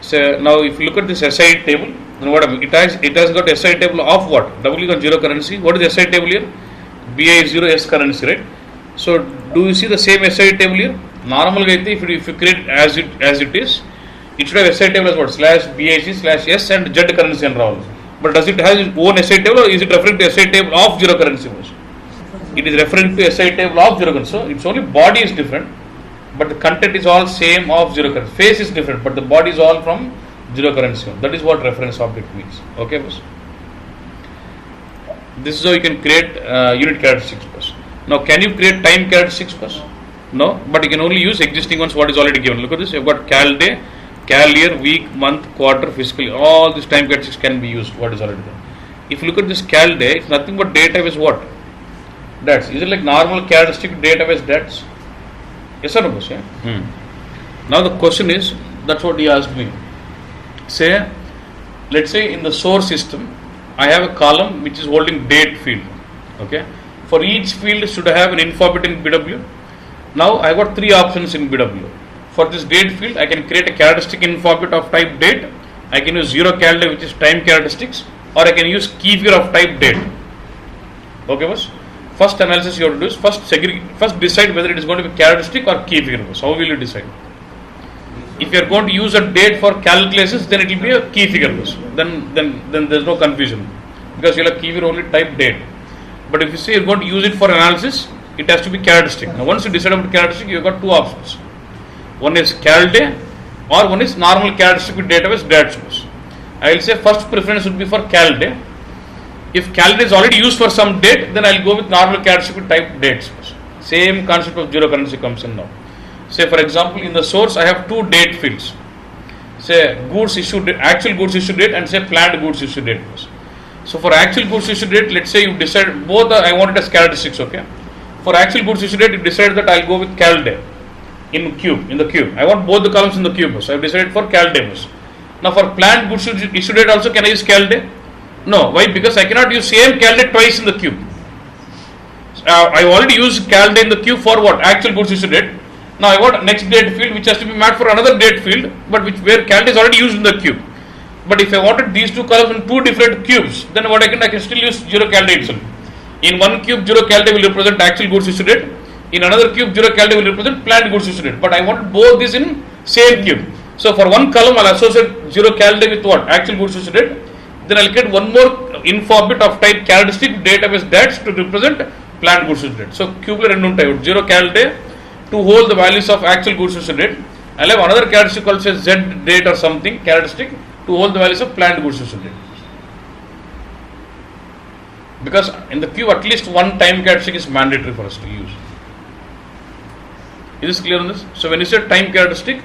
So now if you look at this SI table, then what it has got SI table of what? W on zero currency. What is SI table here? BI is 0 S currency, right? So do you see the same SI table here? Normal if you create as it is, it should have SI table as what? Slash BIC slash S and Z currency and all. But does it have its own SI table or is it referring to SI table of zero currency? It is referring to SI table of zero currency. So its only body is different, but the content is all same of zero currency. Face is different, but the body is all from zero currency. That is what reference object means. Okay, boss. This is how you can create unit characteristics, boss. Now, can you create time characteristics, boss? No, but you can only use existing ones. What is already given? Look at this. You've got cal day, cal year, week, month, quarter, fiscal year. All these time characteristics can be used. What is already there? If you look at this cal day, it's nothing but data is what? Dates. Is it like normal characteristic database dates? Yes or no, boss? Yeah? Now the question is, that's what he asked me. Say, let's say in the source system, I have a column which is holding date field. Okay. For each field should have an info bit in BW. Now I got three options in BW. For this date field, I can create a characteristic info bit of type date. I can use zero cal day, which is time characteristics, or I can use key figure of type date. Okay, boss. First analysis you have to do is first decide whether it is going to be characteristic or key figure. Boss. How will you decide? If you are going to use a date for calculations, then it will be a key figure. Boss. Then there is no confusion because you will have key figure only type date. But if you say you are going to use it for analysis, it has to be characteristic. Now once you decide about characteristic, you have got two options. One is cal day or one is normal characteristic with database dates. I will say first preference would be for cal day. If cal day is already used for some date, then I will go with normal characteristic with type dates. Same concept of zero currency comes in now. Say for example, in the source I have two date fields. Say goods issue date, actual goods issue date and say planned goods issue date. So for actual goods issue date, let's say you decide both I want it as characteristics, okay. For actual goods issue date, you decide that I'll go with cal day in the cube. I want both the columns in the cube. So I've decided for cal day. Now for planned goods issue date also, can I use cal day? No. Why? Because I cannot use same cal day twice in the cube. I already used cal day in the cube for what? Actual goods issue date. Now I want next date field which has to be mapped for another date field, but where cal day is already used in the cube. But if I wanted these two columns in two different cubes, then what I can still use zero cal day itself. In one cube, zero cal day will represent actual goods issue date. In another cube, zero cal day will represent planned goods issue date. But I want both these in same cube. So for one column, I'll associate zero cal day with what? Actual goods issue date. Then I'll get one more info bit of type characteristic database dates to represent planned goods issue date. So cube type zero cal day to hold the values of actual goods issue date. I'll have another characteristic called say Z date or something characteristic to hold the values of planned goods issue date. Because in the cube at least one time characteristic is mandatory for us to use. Is this clear on this? So when you say time characteristic,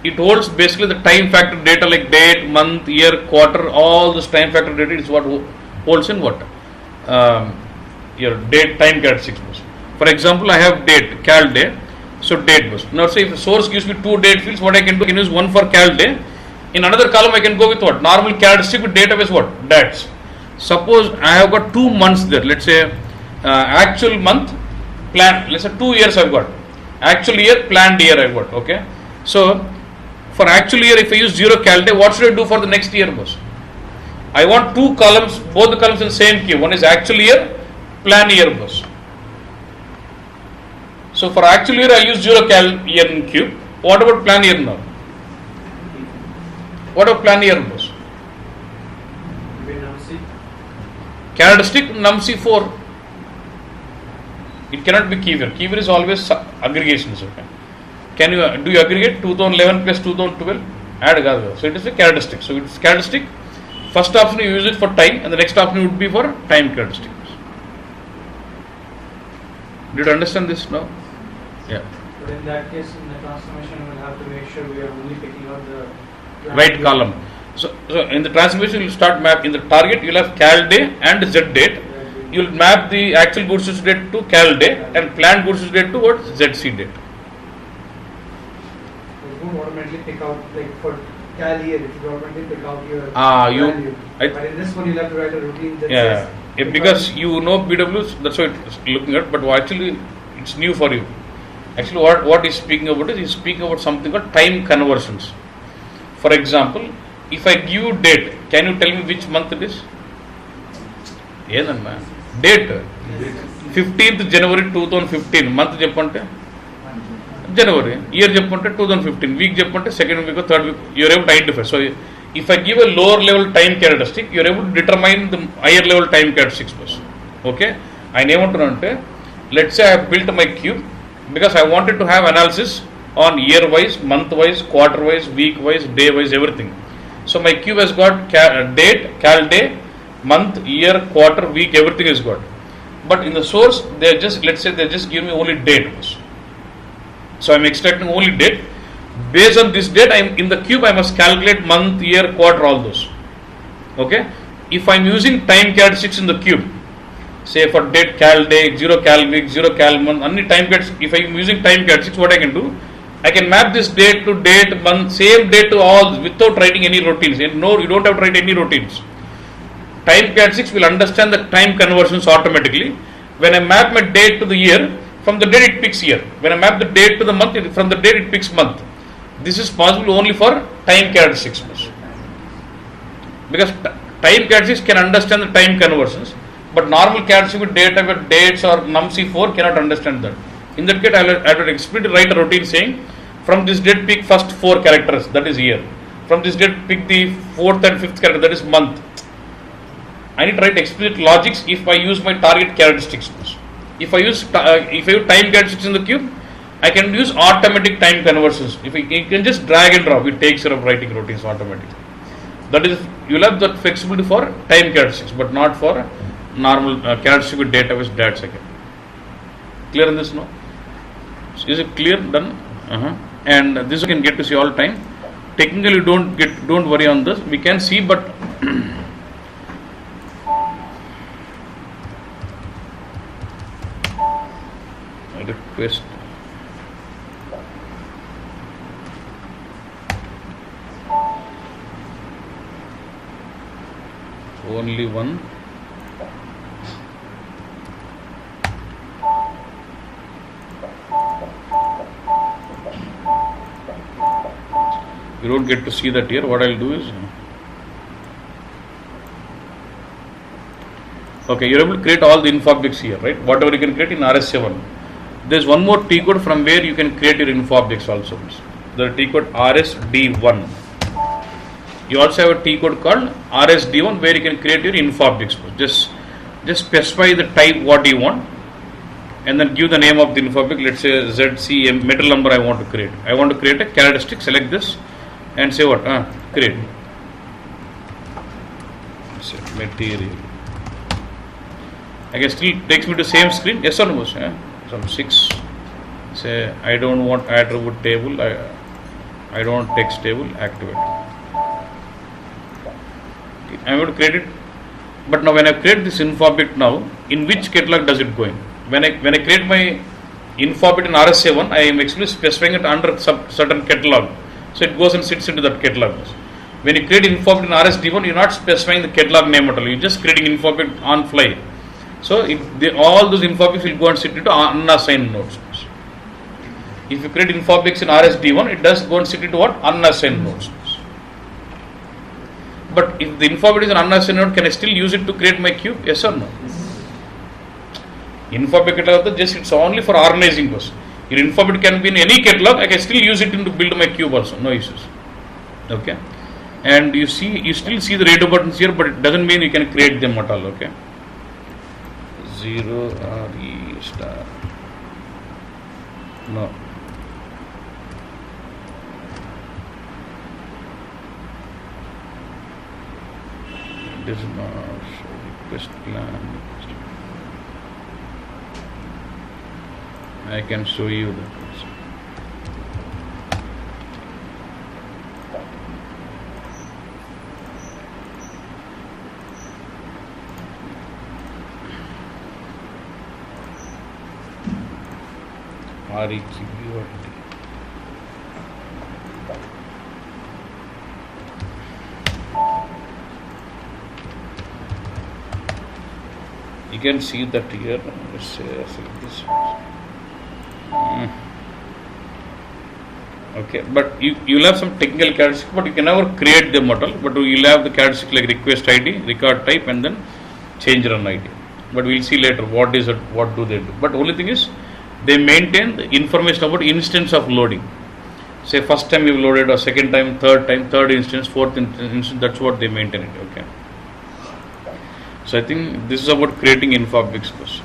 it holds basically the time factor data like date, month, year, quarter, all this time factor data is what holds in what? Your date time characteristics. For example, I have date, cal day, so date was. Now say if the source gives me two date fields, what I can do, I can use one for cal day. In another column I can go with what? Normal characteristic with database what? Dates. Suppose I have got 2 months there, let's say actual month, planned, let's say 2 years I've got. Actual year, planned year I've got, okay. So for actual year, if I use zero cal day, what should I do for the next year, boss? I want two columns, both the columns in the same cube. One is actual year, plan year, boss. So for actual year, I use zero cal year in cube. What about plan year now? What about plan year, boss? Characteristic numC 4. It cannot be keyword. Keyword is always aggregations. Okay. Can you do you aggregate 2011 plus 2012? Add gather. So it is a characteristic. So it is characteristic. First option you use it for time, and the next option would be for time characteristics. Did you understand this now? Yeah. But in that case, in the transformation, we will have to make sure we are only picking out the right column. So in the transformation, you will start map in the target. You will have cal day and Z date. You will map the actual goods issue date to cal day and planned goods issue date to what? ZC date. You won't automatically pick out like for cal year. It will automatically pick out your value. But in this one, you will have to write a routine that says. Yeah, because you know BWs, that's what it's looking at. But actually, it's new for you. Actually, what he's speaking about is he's speaking about something called time conversions. For example, if I give you date, can you tell me which month it is? ఏదన్నా date 15th January 2015 month చెప్పంటే జనవరి, year చెప్పంటే 2015, week చెప్పంటే second week third week, you're able to identify. So if I give a lower level time characteristic, you're able to determine the higher level time characteristics బస్. Okay, ఆయన ఏమంటున్నారంటే let's say I built my cube because I wanted to have analysis on year wise, month wise, quarter wise, week wise, day wise, everything. So my cube has got date, cal day, month, year, quarter, week, everything is got. But in the source, they are just, let's say they just give me only date. So I'm extracting only date. Based on this date, I'm in the cube, I must calculate month, year, quarter, all those. Okay. If I'm using time characteristics in the cube, say for date, cal day, 0 cal week, 0 cal month, any time characteristics, if I'm using time characteristics, what I can do? I can map this date to date, month, same date to all without writing any routines. No, you don't have to write any routines. Time characteristics will understand the time conversions automatically. When I map my date to the year, from the date it picks year. When I map the date to the month, from the date it picks month. This is possible only for time characteristics. Because time characteristics can understand the time conversions, but normal characteristics with data, with dates or num-c4 cannot understand that. In that case, I will explicitly write a routine saying, from this date pick first 4 characters, that is year. From this date pick the 4th and 5th character, that is month. I need to write explicit logics if I use my target characteristics. If I use time characteristics in the cube, I can use automatic time conversions. You can just drag and drop, it takes care of writing routines automatically. That is, you will have that flexibility for time characteristics, but not for normal characteristic with data with dates again. Clear in this, no? Is it clear? Done? And this you can get to see all the time. Technically, don't worry on this. We can see, but I request. Only one. You don't get to see that here. What I'll do is, okay, you're able to create all the info objects here, right? Whatever you can create in RS7. There's one more T code from where you can create your info objects also. The T code RSD1. You also have a T code called RSD1 where you can create your info objects. Just specify the type what you want, and then give the name of the info object. Let's say ZCM metal number I want to create. I want to create a characteristic. Select this and say what? Create. Say material. I guess still takes me to same screen. Yes or no? Some 6. Say I don't want attribute table. I don't want text table. Activate. Okay, I'm going to create it. But now when I create this info object now, in which catalog does it go in? When I create my info object in RS7, I am actually specifying it under certain catalog. So it goes and sits into that catalog. When you create info object in RSD1, you're not specifying the catalog name at all. You're just creating info object on fly. So all those info objects will go and sit into unassigned nodes. If you create info objects in RSD1, it does go and sit into what? Unassigned nodes. But if the info object is an unassigned node, can I still use it to create my cube? Yes or no? Info object catalog, just it's only for organizing those. Your info object can be in any catalog. I can still use it to build my cube also. No issues. Okay. And you still see the radio buttons here, but it doesn't mean you can create them at all. Okay. 0 RE star. No. This is not request plan. I can show you that. REQUT. You can see that here. Let's say select this. Okay, but you'll have some technical characteristics, but you can never create the model, but you'll have the characteristics like request ID, record type, and then change run ID. But we'll see later what is it, what do they do. But only thing is, they maintain the information about instance of loading. Say first time you've loaded, or second time, third instance, fourth instance, that's what they maintain it, okay. So I think this is about creating InfoOptics.